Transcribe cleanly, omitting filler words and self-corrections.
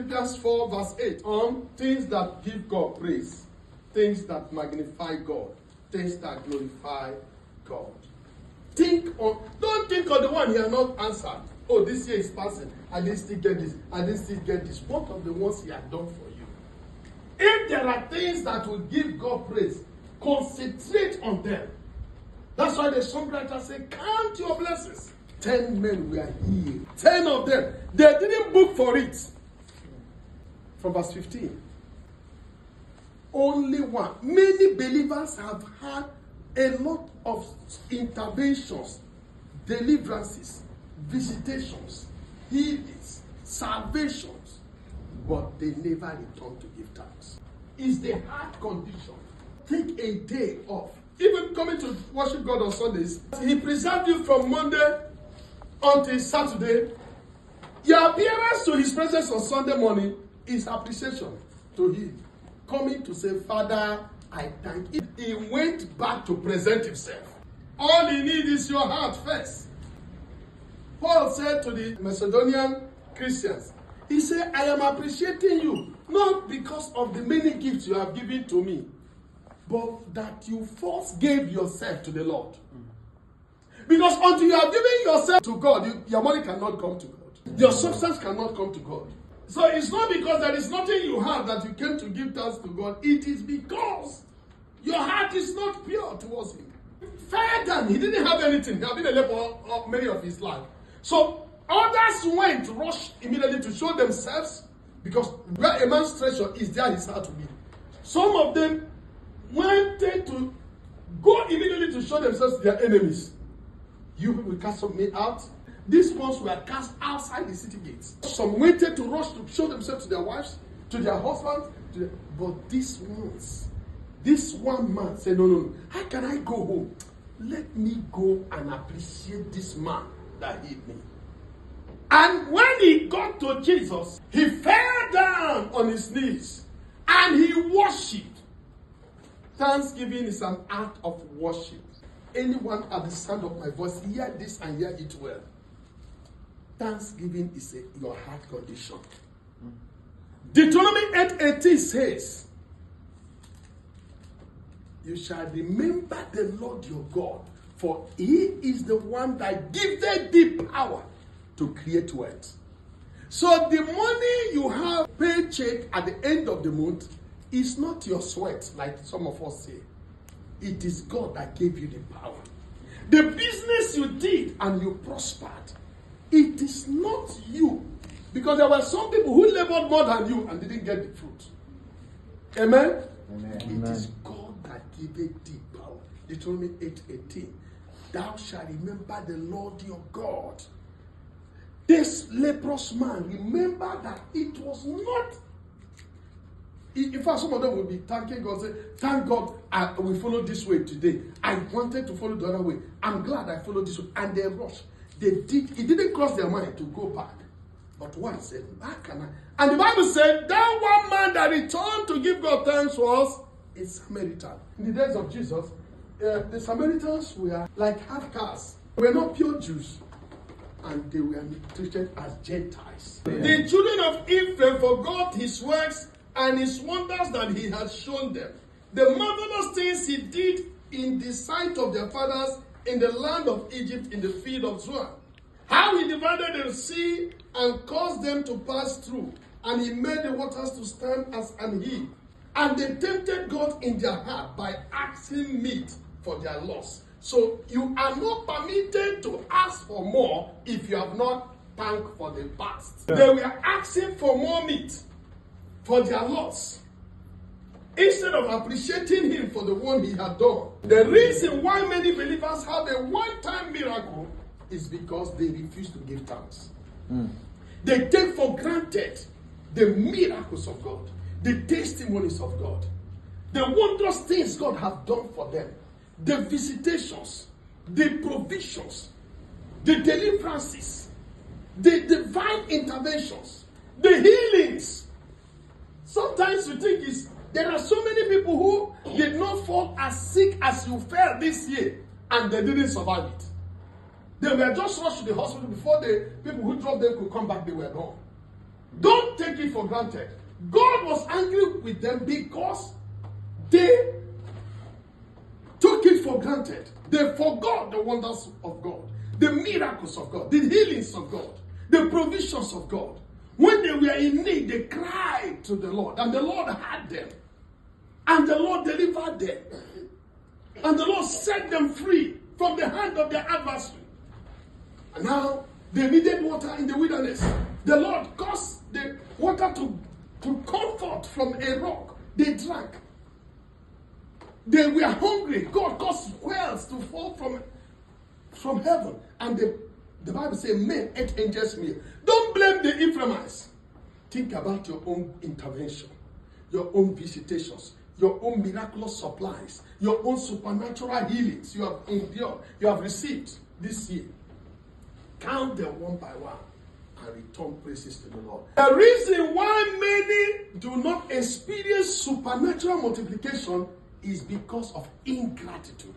Philippians 4 verse 8 on things that give God praise, things that magnify God, things that glorify God. Don't think of the one he has not answered. Oh, this year is passing. I didn't still get this. I didn't still get this. What of the ones he has done for you? If there are things that will give God praise, concentrate on them. That's why the songwriter said, count your blessings. 10 men were healed. 10 of them. They didn't book for it. From verse 15. Only one. Many believers have had a lot of interventions, deliverances, visitations, healings, salvations, but they never return to give thanks. It's the heart condition. Take a day off. Even coming to worship God on Sundays, He preserved you from Monday until Saturday. Your appearance to His presence on Sunday morning is appreciation to Him. Coming to say, Father, I thank you. He went back to present himself. All he needs is your heart first. Paul said to the Macedonian Christians, he said, I am appreciating you, not because of the many gifts you have given to me, but that you first gave yourself to the Lord. Because until you have given yourself to God, your money cannot come to God. Your substance cannot come to God. So it's not because there is nothing you have that you came to give thanks to God. It is because your heart is not pure towards Him. Further, he didn't have anything. He had been a leper many of his life. So others rushed immediately to show themselves, because where a man's treasure is, there his heart will be. Some of them wanted to go immediately to show themselves to their enemies. You will cast some men out. These ones were cast outside the city gates. Some waited to rush to show themselves to their wives, to their husbands. But these ones, this one man said, no. How can I go home? Let me go and appreciate this man that healed me. And when he got to Jesus, he fell down on his knees and he worshipped. Thanksgiving is an act of worship. Anyone at the sound of my voice, hear this and hear it well. Thanksgiving is your heart condition. Deuteronomy 8:18 says, you shall remember the Lord your God, for He is the one that giveth thee power to create wealth. So the money you have paycheck at the end of the month is not your sweat, like some of us say. It is God that gave you the power. The business you did and you prospered, it is not you. Because there were some people who labored more than you and didn't get the fruit. Amen? Amen. It is God that giveth thee power. Deuteronomy 8:18. Thou shalt remember the Lord your God. This leprous man, remember that it was not. In fact, some of them will be thanking God, say, thank God we followed this way today. I wanted to follow the other way. I'm glad I followed this way. And they rushed. It didn't cross their mind to go back. But one said, how can I? And the Bible said, that one man that returned to give God thanks was a Samaritan. In the days of Jesus, the Samaritans were like half castes. They were not pure Jews. And they were treated as Gentiles. Yeah. The children of Ephraim forgot his works and his wonders that he had shown them. The marvelous things he did in the sight of their fathers in the land of Egypt in the field of Zoan. How he divided the sea and caused them to pass through. And he made the waters to stand as an heap. And they tempted God in their heart by asking meat for their loss. So you are not permitted to ask for more if you have not thanked for the past. Yeah. They were asking for more meat for their loss, instead of appreciating him for the one he had done. The reason why many believers have a one-time miracle is because they refuse to give thanks. They take for granted the miracles of God, the testimonies of God, the wondrous things God has done for them, the visitations, the provisions, the deliverances, the divine interventions, the healings. Sometimes you think there are so many people who did not fall as sick as you fell this year and they didn't survive it. They were just rushed to the hospital before the people who drove them could come back, they were gone. Don't take it for granted. God was angry with them because they took it for granted. They forgot the wonders of God, the miracles of God, the healings of God, the provisions of God. When they were in need, they cried to the Lord, and the Lord heard them, and the Lord delivered them, and the Lord set them free from the hand of their adversary. And now they needed water in the wilderness. The Lord caused the water to come forth from a rock. They drank. They were hungry. God caused quails to fall from heaven. And the Bible says men ate angels' meal. Don't blame the Ephraimites. Think about your own intervention, your own visitations, your own miraculous supplies, your own supernatural healings you have endured, you have received this year. Count them one by one and return praises to the Lord. The reason why many do not experience supernatural multiplication is because of ingratitude.